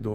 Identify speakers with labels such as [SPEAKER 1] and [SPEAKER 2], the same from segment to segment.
[SPEAKER 1] 2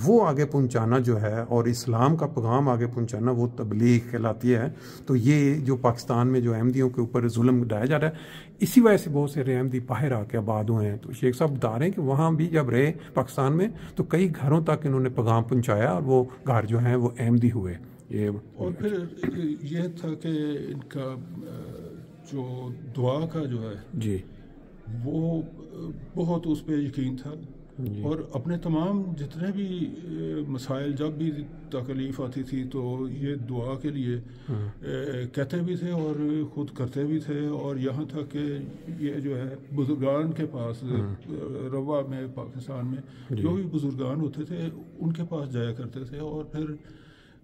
[SPEAKER 1] وہ آگے پہنچانا جو ہے اور اسلام کا پیغام آگے پہنچانا وہ تبلیغ کہلاتی ہے. تو یہ جو پاکستان میں جو احمدیوں کے اوپر ظلم ڈھایا جا رہا ہے اسی وجہ سے بہت سے احمدی باہر آ کے آباد ہوئے ہیں. تو شیخ صاحب بتا رہے ہیں کہ وہاں بھی جب رہے پاکستان میں تو کئی گھروں تک انہوں نے پیغام پہنچایا اور وہ گھر جو ہیں وہ احمدی ہوئے.
[SPEAKER 2] اور پھر یہ تھا کہ ان کا جو دعا کا جو ہے
[SPEAKER 1] جی
[SPEAKER 2] وہ بہت اس پہ یقین تھا. اور اپنے تمام جتنے بھی مسائل جب بھی تکلیف آتی تھی تو یہ دعا کے لیے کہتے بھی تھے اور خود کرتے بھی تھے. اور یہاں تک کہ یہ جو ہے بزرگان کے پاس روا میں پاکستان میں جو بھی بزرگان ہوتے تھے ان کے پاس جایا کرتے تھے. اور پھر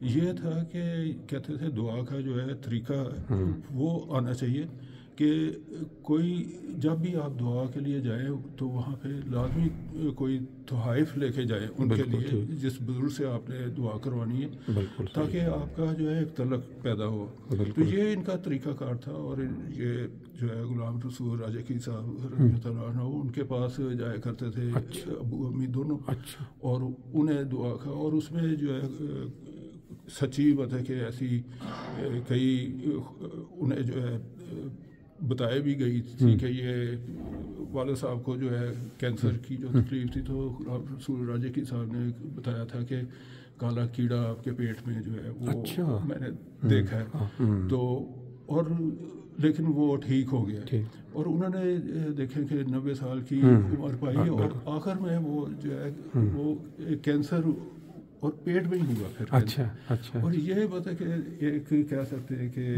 [SPEAKER 2] یہ تھا کہ کہتے تھے دعا کا جو ہے طریقہ وہ آنا چاہیے کہ کوئی جب بھی آپ دعا کے لیے جائیں تو وہاں پہ لازمی کوئی تحائف لے کے جائیں ان کے لیے جس بزرگ سے آپ نے دعا کروانی ہے تاکہ آپ کا جو ہے ایک تعلق پیدا ہو. تو یہ ان کا طریقہ کار تھا. اور یہ جو ہے غلام رسول راجہ کی صاحب رحمۃ اللہ عنہ ان کے پاس جایا کرتے تھے ابو امی دونوں اور انہیں دعا کا. اور اس میں جو ہے سچی بات ہے کہ ایسی کئی انہیں جو ہے بتائی بھی گئی تھی کہ یہ والد صاحب کو جو ہے کینسر کی جو تکلیف تھی تو رسول راجہ کی صاحب نے بتایا تھا کہ کالا کیڑا آپ کے پیٹ میں جو ہے وہ میں نے دیکھا ہے. تو اور لیکن وہ ٹھیک ہو گیا اور انہوں نے دیکھے کہ 90 سال کی عمر پائی اور آخر میں وہ جو ہے وہ کینسر اور پیٹ میں ہی ہوا پھر. اور یہ بات ہے کہ ایک کہہ سکتے ہیں کہ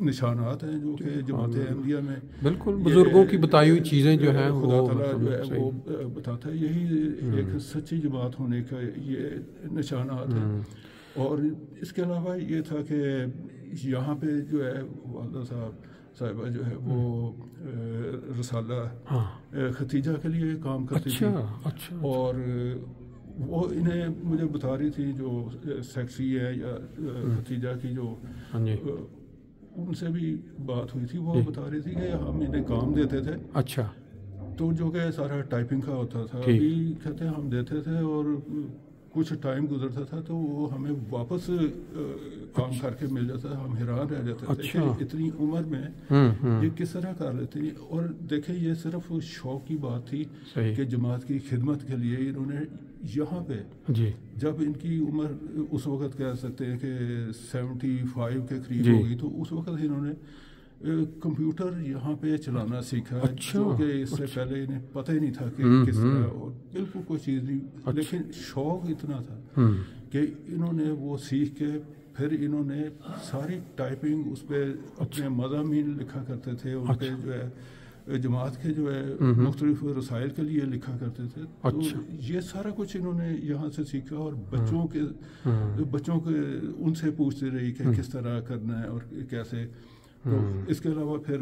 [SPEAKER 2] نشانات ہیں جو کہ جماعت احمدیہ میں
[SPEAKER 1] بالکل بزرگوں کی بتائی ہوئی چیزیں جو ہیں
[SPEAKER 2] خدا تعالیٰ جو ہے وہ بتاتا ہے. یہی ایک سچی جماعت ہونے کا یہ نشانات ہیں. اور اس کے علاوہ یہ تھا کہ یہاں پہ جو ہے والدہ صاحبہ جو ہے وہ رسالہ ختیجہ کے لیے کام کرتی تھی. اور وہ انہیں مجھے بتا رہی تھی جو سیکٹری ہے یا ختیجہ کی جو ان سے بھی بات ہوئی تھی وہ بتا رہی تھی کہ ہم انہیں کام دیتے تھے تو جو کہ سارا ٹائپنگ کا ہوتا تھا. ابھی کہتے ہیں ہم دیتے تھے اور کچھ ٹائم گزرتا تھا تو وہ ہمیں واپس کام کر کے مل جاتا تھا. ہم حیران رہ جاتے تھے کہ اتنی عمر میں یہ کس طرح کر لیتے ہیں. اور دیکھیں یہ صرف شوق کی بات تھی کہ جماعت کی خدمت کے لیے انہوں نے یہاں پہ جب ان کی عمر اس وقت کہہ سکتے ہیں کہ 75 کے قریب ہوگی تو اس وقت انہوں نے کمپیوٹر یہاں پہ چلانا سیکھا جو کہ اس سے پہلے انہیں پتہ ہی نہیں تھا کہ کس طرح اور بالکل کوئی چیز نہیں. لیکن شوق اتنا تھا کہ انہوں نے وہ سیکھ کے پھر انہوں نے ساری ٹائپنگ اس پہ اپنے مضامین لکھا کرتے تھے. ان پہ جو ہے جماعت کے جو ہے مختلف رسائل کے لیے لکھا کرتے تھے. تو یہ سارا کچھ انہوں نے یہاں سے سیکھا اور بچوں کے ان سے پوچھتے رہی کہ کس طرح کرنا ہے اور کیسے. تو اس کے علاوہ پھر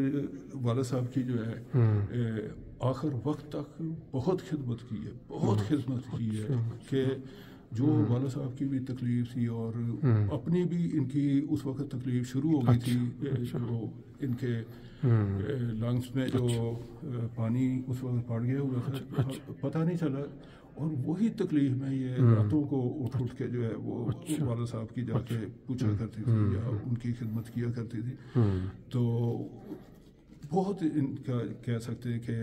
[SPEAKER 2] والد صاحب کی جو ہے آخر وقت تک بہت خدمت کی ہے کہ جو والد صاحب کی بھی تکلیف تھی اور اپنی بھی ان کی اس وقت تکلیف شروع ہو گئی تھی. جو ان کے لنگس میں جو پانی اس وقت پڑ گیا ہوا تھا پتہ نہیں چلا. اور وہی تکلیف میں یہ راتوں کو اٹھ کے جو ہے وہ والد صاحب کی جا کے پوچھا کرتی تھی یا ان کی خدمت کیا کرتی تھی. تو بہت ان کا کہہ سکتے ہیں کہ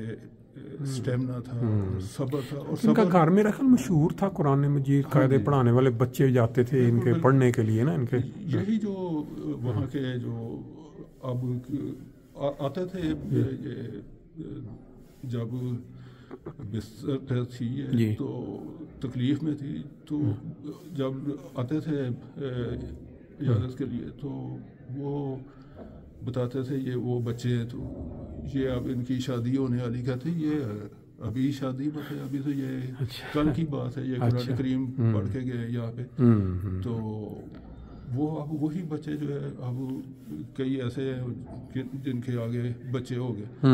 [SPEAKER 2] اسٹیمنا تھا صبر تھا. اور
[SPEAKER 1] ان کا گھر میں رکھل مشہور تھا قرآن مجید قاعدے پڑھانے والے بچے جاتے تھے ان کے پڑھنے کے لیے نا. ان کے
[SPEAKER 2] یہی جو وہاں کے جو اب آتے تھے جب بستر پہ تھی تو تکلیف میں تھی تو جب آتے تھے عیادت کے لیے تو وہ بتاتے تھے یہ وہ بچے ہیں تو یہ اب ان کی شادی ہونے والی کہتے یہ ابھی شادی بات ہے ابھی تو یہ کل کی بات ہے یہ قرآن کریم پڑھ کے گئے یہاں پہ. تو وہ اب وہی بچے جو ہے اب کئی ایسے ہیں جن کے آگے بچے ہو گئے.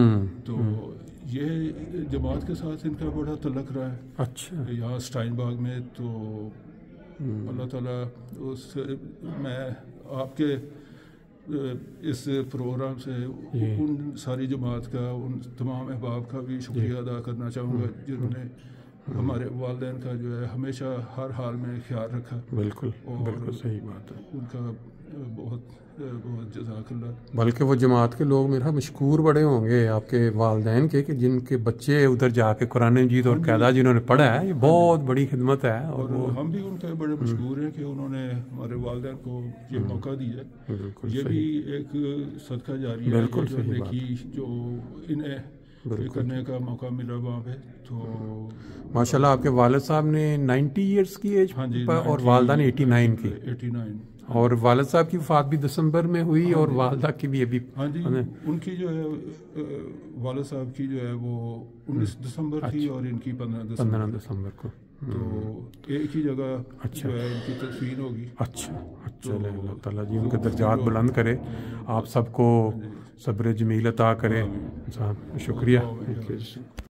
[SPEAKER 2] تو یہ جماعت کے ساتھ ان کا بڑا تعلق رہا ہے یہاں اسٹائن باغ میں. تو اللہ تعالیٰ میں آپ کے اس پروگرام سے ان ساری جماعت کا ان تمام احباب کا بھی شکریہ ادا کرنا چاہوں گا جنہوں نے ہمارے والدین کا جو ہے ہمیشہ ہر حال میں خیال رکھا.
[SPEAKER 1] بالکل
[SPEAKER 2] اور
[SPEAKER 1] بالکل صحیح بات ہے.
[SPEAKER 2] ان کا بہت بہت جزاک اللہ.
[SPEAKER 1] بلکہ وہ جماعت کے لوگ میرا مشکور بڑے ہوں گے آپ کے والدین کے کہ جن کے بچے ادھر جا کے قرآن مجید اور قاعدہ جنہوں نے پڑھا ہے، یہ بہت بڑی خدمت ہے.
[SPEAKER 2] اور ہم بھی ان کے بڑے مشکور ہیں کہ انہوں نے ہمارے والدین کو یہ موقع دیا. یہ بھی ایک صدقہ جاریہ ہے جو نیکی جو انہیں کرنے کا موقع ملا وہاں پہ. تو
[SPEAKER 1] ماشاء اللہ آپ کے والد صاحب نے 90 ایئرس کی ایج پر اور والدہ نے 89 کی.
[SPEAKER 2] 89.
[SPEAKER 1] اور والد صاحب کی وفات بھی دسمبر میں ہوئی اور والدہ کی بھی ابھی.
[SPEAKER 2] ہاں جی، ان کی جو ہے والد صاحب کی جو ہے وہ 19 دسمبر تھی اور ان کی 15 دسمبر
[SPEAKER 1] کو.
[SPEAKER 2] تو ایک ہی جگہ جو ہے ان کی تدفین ہوگی.
[SPEAKER 1] اچھا چلے اللہ تعالیٰ جی ان کے درجات بلند کرے، آپ سب کو صبر جمیل عطا کرے. شکریہ.